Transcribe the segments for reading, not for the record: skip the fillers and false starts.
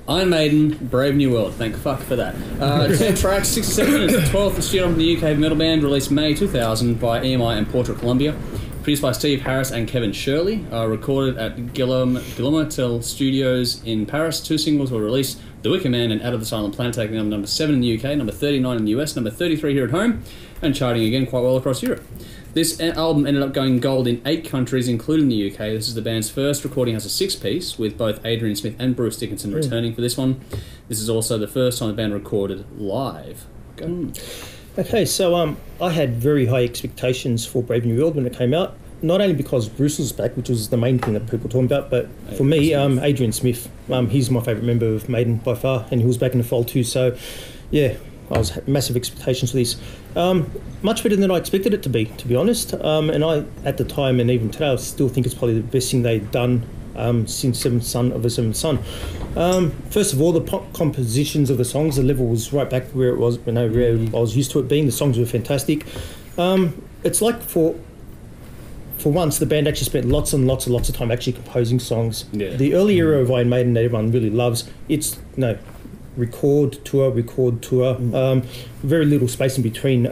Iron Maiden, Brave New World. Thank fuck for that. 10 tracks, 67 minutes. 12th studio album from the UK metal band, released May 2000 by EMI and Portrait Columbia. Produced by Steve Harris and Kevin Shirley. Recorded at Guillermo Tell Studios in Paris. 2 singles were released: The Wicker Man and Out of the Silent Planet, taking number 7 in the UK, number 39 in the US, number 33 here at home, and charting again quite well across Europe. This album ended up going gold in 8 countries, including the UK. This is the band's first recording as a 6-piece, with both Adrian Smith and Bruce Dickinson returning for this one. This is also the first time the band recorded live. Okay, so I had very high expectations for Brave New World when it came out. Not only because Bruce was back, which was the main thing that people were talking about, but for me, Adrian Smith, he's my favourite member of Maiden by far, and he was back in the fold too. So, yeah, I was massive expectations for this. Much better than I expected it to be honest. And I, at the time, and even today, I still think it's probably the best thing they've done since Seventh Son of the Seventh Son. First of all, the pop compositions of the songs, the level was right back where it was, where I was used to it being. The songs were fantastic. It's like for once, the band actually spent lots and lots of time actually composing songs. Yeah. The early era of Iron Maiden that everyone really loves, it's record, tour, very little space in between.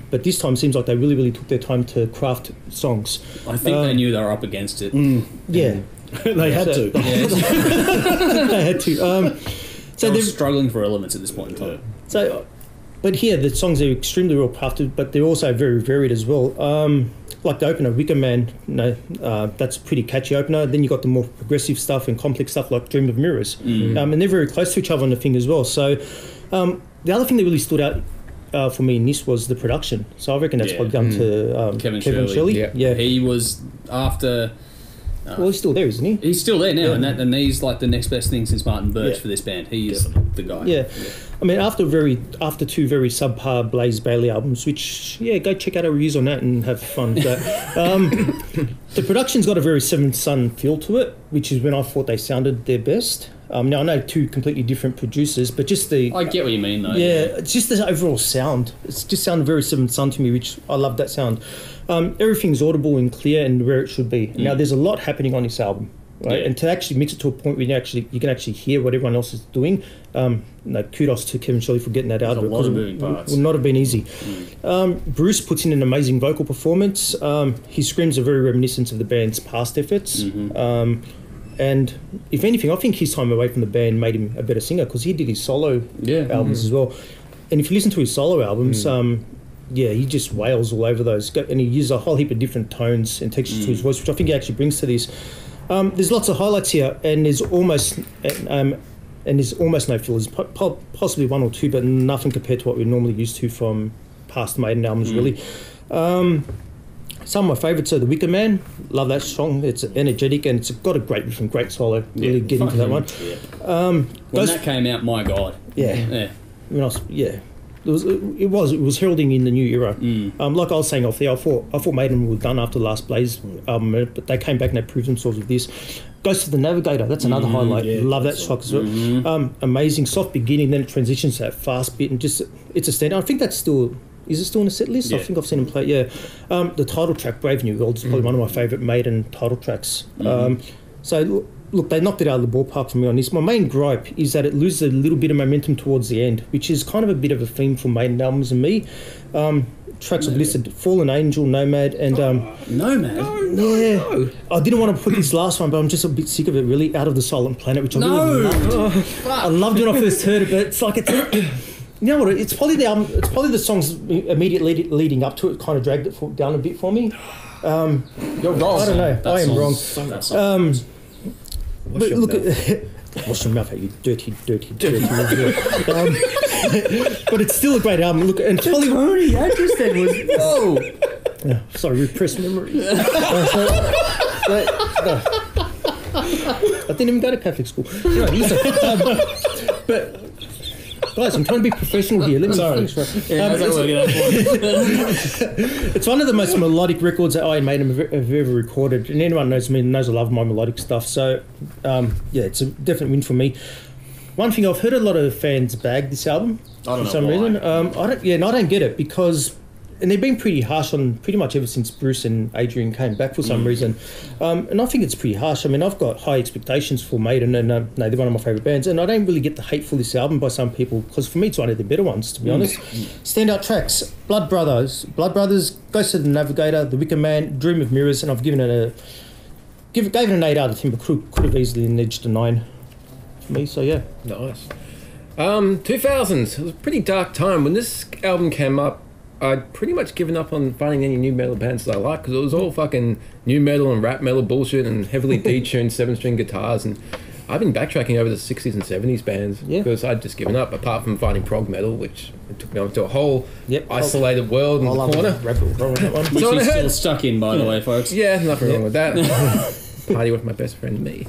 But this time seems like they really took their time to craft songs. I think they knew they were up against it. Yeah. They had to. They had to. So they're struggling for elements at this point in time. So, but here the songs are extremely well crafted, but they're also very varied as well. Like the opener, Wicker Man, that's a pretty catchy opener. Then you got the more progressive stuff and complex stuff like Dream of Mirrors. And they're very close to each other on the thing as well. So the other thing that really stood out for me in this was the production. So I reckon that's probably down to Kevin Shirley. Yeah, he was after... well, he's still there, isn't he? He's still there now, and he's like the next best thing since Martin Birch for this band. He is the guy. Yeah. I mean, after 2 very subpar Blaze Bayley albums, which, go check out our reviews on that and have fun. But the production's got a very Seventh Son feel to it, which is when I thought they sounded their best. Now, I know 2 completely different producers, but just the... I get what you mean, though. Yeah, it's just the overall sound. It's just sounded very Seventh Son to me, which I love that sound. Everything's audible and clear and where it should be. Now, there's a lot happening on this album, right? And to actually mix it to a point where you can actually hear what everyone else is doing, kudos to Kevin Shirley for getting that out of it. A lot of moving parts. It would not have been easy. Bruce puts in an amazing vocal performance. His screams are very reminiscent of the band's past efforts. And if anything, I think his time away from the band made him a better singer because he did his solo albums as well. And if you listen to his solo albums, he just wails all over those. And he uses a whole heap of different tones and textures to his voice, which I think he actually brings to this. There's lots of highlights here, and there's almost no fillers. Possibly 1 or 2, but nothing compared to what we're normally used to from past Maiden albums, really. Some of my favourites are The Wicker Man. Love that song. It's energetic and it's got a great riff and great solo. Really get into that one. When that came out, my God. It was heralding in the new era. Like I was saying off there, I thought Maiden were done after the last Blaze album, but they came back and they proved themselves with this. Goes to the Navigator. That's another highlight. Love that track as well. Amazing soft beginning, then it transitions to that fast bit, and just it's a standout. I think that's still. Is it still in the set list? I think I've seen him play. The title track, Brave New World, is probably one of my favourite Maiden title tracks. So look, they knocked it out of the ballpark for me on this. My main gripe is that it loses a little bit of momentum towards the end, which is kind of a bit of a theme for Maiden albums and me. Tracks I've listed: Fallen Angel, Nomad, and Nomad. No. I didn't want to put this last one, but I'm just a bit sick of it. Really, Out of the Silent Planet, which I really loved. I loved it when I first heard it, but it's like you know what? It's probably the album. It's probably the songs immediately leading up to it kind of dragged it down a bit for me. You're wrong. I don't know. I am wrong. But look, wash your mouth out, you dirty. But it's still a great album. Look, and Tony, I just said was sorry, repressed memory. I didn't even go to Catholic school. Anyway, listen, but. Guys, I'm trying to be professional here. Let me finish. It's one of the most melodic records that Iron Maiden have ever recorded, and anyone knows me knows I love my melodic stuff. So, it's a definite win for me. One thing I've heard a lot of fans bag this album for some reason. I don't get it because and they've been pretty harsh on pretty much ever since Bruce and Adrian came back for some reason. And I think it's pretty harsh. I mean, I've got high expectations for Maiden, and they're one of my favourite bands. And I don't really get the hate for this album by some people, because for me it's one of the better ones, to be honest. Standout tracks: Blood Brothers, Ghost of the Navigator, The Wicker Man, Dream of Mirrors, and I've given it gave it an 8 out of 10, but could have easily edged a 9 for me. So yeah, nice. 2000s, it was a pretty dark time when this album came up. I'd pretty much given up on finding any new metal bands that I like, because it was all fucking new metal and rap metal bullshit and heavily detuned 7-string guitars, and I've been backtracking over the 60s and 70s bands because I'd just given up, apart from finding prog metal, which took me onto a whole isolated world in the corner. Which he's still stuck in, by the way, folks. Yeah, nothing wrong with that. Party with my best friend, me.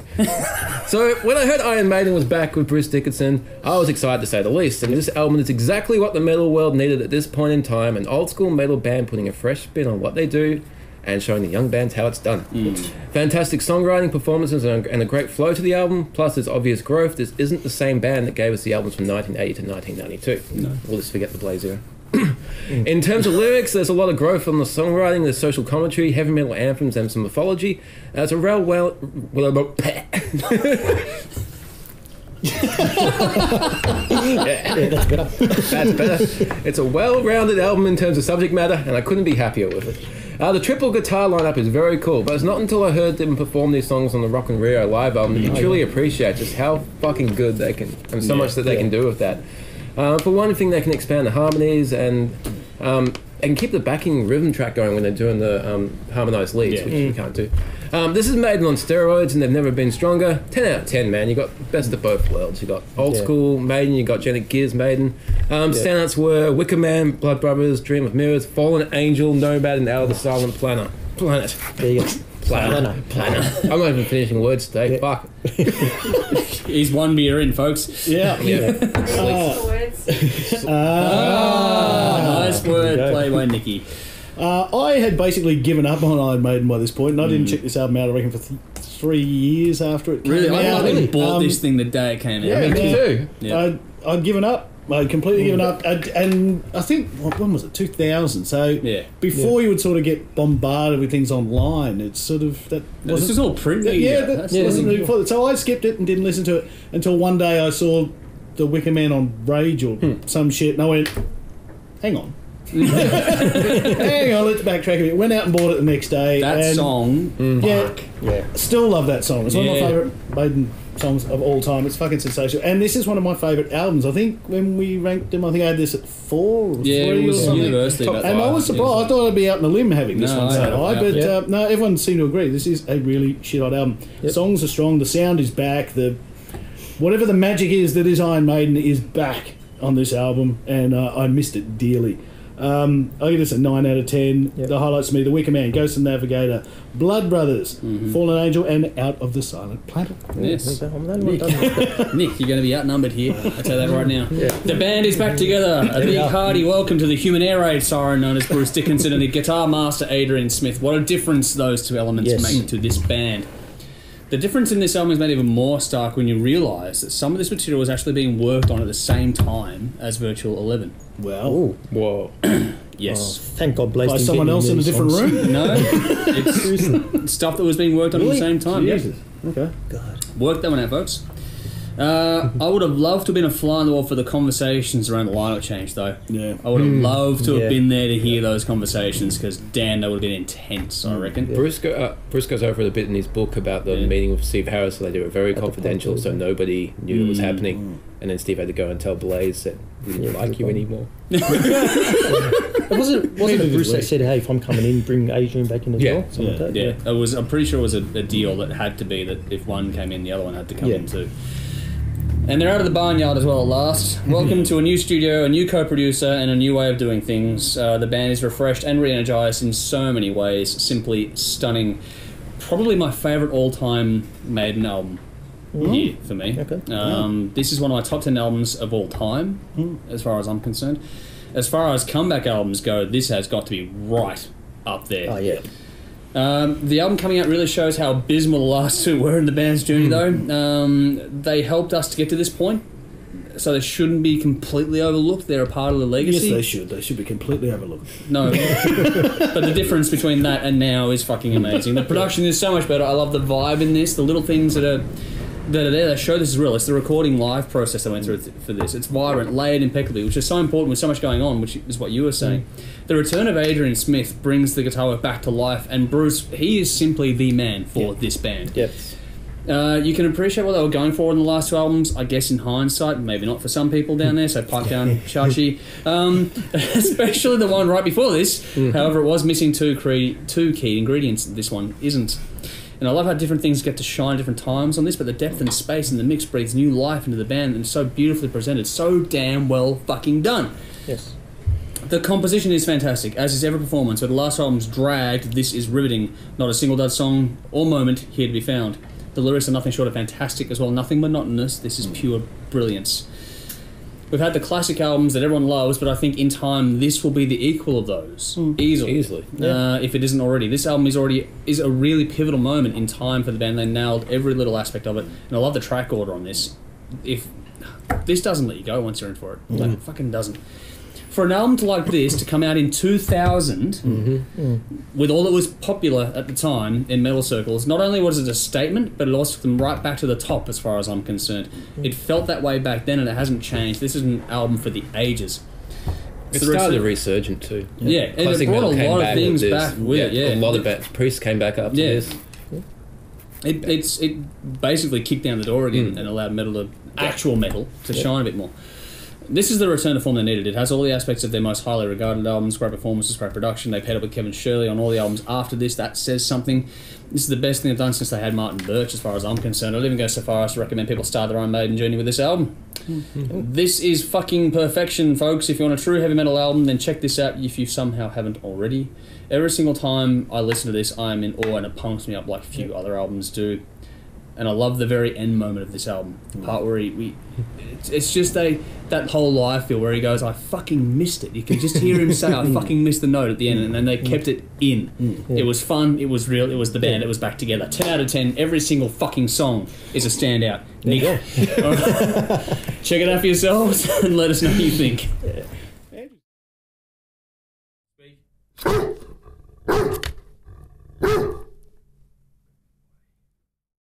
So when I heard Iron Maiden was back with Bruce Dickinson, I was excited to say the least, and this album is exactly what the metal world needed at this point in time: an old school metal band putting a fresh spin on what they do and showing the young bands how it's done. Fantastic songwriting, performances, and a great flow to the album, plus its obvious growth. This isn't the same band that gave us the albums from 1980 to 1992. No. We'll just forget the Blaze era. In terms of lyrics, there's a lot of growth on the songwriting, there's social commentary, heavy metal anthems, and some mythology. It's a that's better. That's better. It's a well-rounded album in terms of subject matter, and I couldn't be happier with it. The triple guitar lineup is very cool, but it's not until I heard them perform these songs on the Rock and Rio live album that you truly appreciate just how fucking good they can, and so much that they can do with that. For one thing, they can expand the harmonies and keep the backing rhythm track going when they're doing the harmonised leads, which you can't do. This is Maiden on steroids, and they've never been stronger. 10 out of 10, man. You got best of both worlds. You got old school Maiden, you got Janet Gear's Maiden. Standouts were Wicker Man, Blood Brothers, Dream of Mirrors, Fallen Angel, Nomad, and Out of the Silent Planet. There you go. Planner. I'm not even finishing words today. Fuck. He's one beer in, folks. Nice word play by Nicky. I had basically given up on Iron Maiden by this point, and I didn't check this album out, I reckon, for 3 years after it came out. I bought this thing the day it came out. Yeah, me too. Yeah. I'd given up. I'd completely given up. And I think, when was it? 2000. So before you would sort of get bombarded with things online, it's sort of... This was all print media. That wasn't really before. So I skipped it and didn't listen to it until one day I saw the Wicker Man on Rage or some shit, and I went, hang on. Hang on, let's backtrack a bit. Went out and bought it the next day. That song, still love that song. It's one of my favourite Maiden songs of all time. It's fucking sensational, and this is one of my favourite albums. I think when we ranked them, I think I had this at 4 or 3 it was or something. Universally, and I was surprised. I thought I'd be out on a limb having this one so high, but no, everyone seemed to agree. This is a really shit-hot album. Songs are strong. The sound is back. Whatever the magic is that is Iron Maiden is back on this album, and I missed it dearly. I give this a 9 out of 10. The highlights to me: The Wicker Man, Ghost and Navigator, Blood Brothers, Fallen Angel, and Out of the Silent Planet. Yes. Nick, you're going to be outnumbered here. I'll tell you that right now. The band is back together. A big hearty welcome to the human air raid siren known as Bruce Dickinson and the guitar master Adrian Smith. What a difference those two elements make to this band. The difference in this album is made even more stark when you realise that some of this material was actually being worked on at the same time as Virtual 11. Well, whoa. Yes. Thank God Blaze by someone else in a different room? No. It's stuff that was being worked on at the same time. Jesus. Okay. God. Work that one out, folks. I would have loved to have been a fly on the wall for the conversations around the lineup change, though. Yeah. I would have loved to have been there to hear those conversations, because, damn, they would have been intense, I reckon. Bruce goes over it a bit in his book about the meeting with Steve Harris, so they do it very confidential, so nobody knew it was happening. And then Steve had to go and tell Blaze that we didn't like you anymore. It wasn't it Bruce that said, hey, if I'm coming in, bring Adrian back in as well? Something like that? It was, I'm pretty sure it was a deal that had to be that if one came in, the other one had to come in too. And they're out of the barnyard as well at last. Welcome to a new studio, a new co-producer, and a new way of doing things. The band is refreshed and re-energised in so many ways. Simply stunning. Probably my favourite all-time Maiden album here for me. This is one of my top 10 albums of all time, as far as I'm concerned. As far as comeback albums go, this has got to be right up there. Oh, yeah. The album coming out really shows how abysmal the last two were in the band's journey, though. They helped us to get to this point. so they shouldn't be completely overlooked. They're a part of the legacy. Yes, they should. They should be completely overlooked. No, but the difference between that and now is fucking amazing. The production is so much better. I love the vibe in this. The little things that are there. They show this is real. It's the recording live process I went through for this. It's vibrant, layered impeccably, which is so important with so much going on, which is what you were saying. The return of Adrian Smith brings the guitar work back to life, and Bruce, he is simply the man for this band. Yep. You can appreciate what they were going for in the last two albums, I guess in hindsight, maybe not for some people down there, so pipe down, Chachi. Especially the one right before this. However, it was missing two key ingredients. This one isn't. And I love how different things get to shine at different times on this, but the depth and space in the mix breathes new life into the band, and it's so beautifully presented, so damn well fucking done. Yes. The composition is fantastic, as is every performance. But the last album's dragged, this is riveting. Not a single dud song or moment here to be found. The lyrics are nothing short of fantastic as well, nothing monotonous. This is pure brilliance. We've had the classic albums that everyone loves, but I think in time this will be the equal of those. Easily. If it isn't already. This album is a really pivotal moment in time for the band. They nailed every little aspect of it. And I love the track order on this. If this doesn't let you go once you're in for it. Like, it fucking doesn't. For an album like this to come out in 2000, with all that was popular at the time in metal circles, not only was it a statement, but it also took them right back to the top as far as I'm concerned. It felt that way back then and it hasn't changed. This is an album for the ages. It started a resurgent too. Yeah, and it brought a lot of things back with it. A lot of Priest came back up to this. It basically kicked down the door again and allowed actual metal to shine a bit more. This is the return to form they needed. It has all the aspects of their most highly regarded albums, great performances, great production. They paired up with Kevin Shirley on all the albums after this. That says something. This is the best thing they've done since they had Martin Birch, as far as I'm concerned. I'd even go so far as to recommend people start their Iron Maiden journey with this album. This is fucking perfection, folks. If you want a true heavy metal album, then check this out if you somehow haven't already. Every single time I listen to this, I am in awe, and it pumps me up like few other albums do. And I love the very end moment of this album. The part where it's just that whole live feel where he goes, I fucking missed it. You can just hear him say, I fucking missed the note at the end, and then they kept it in. It was fun, it was real, it was the band, it was back together. 10 out of 10, every single fucking song is a standout. Nick. Check it out for yourselves and let us know what you think.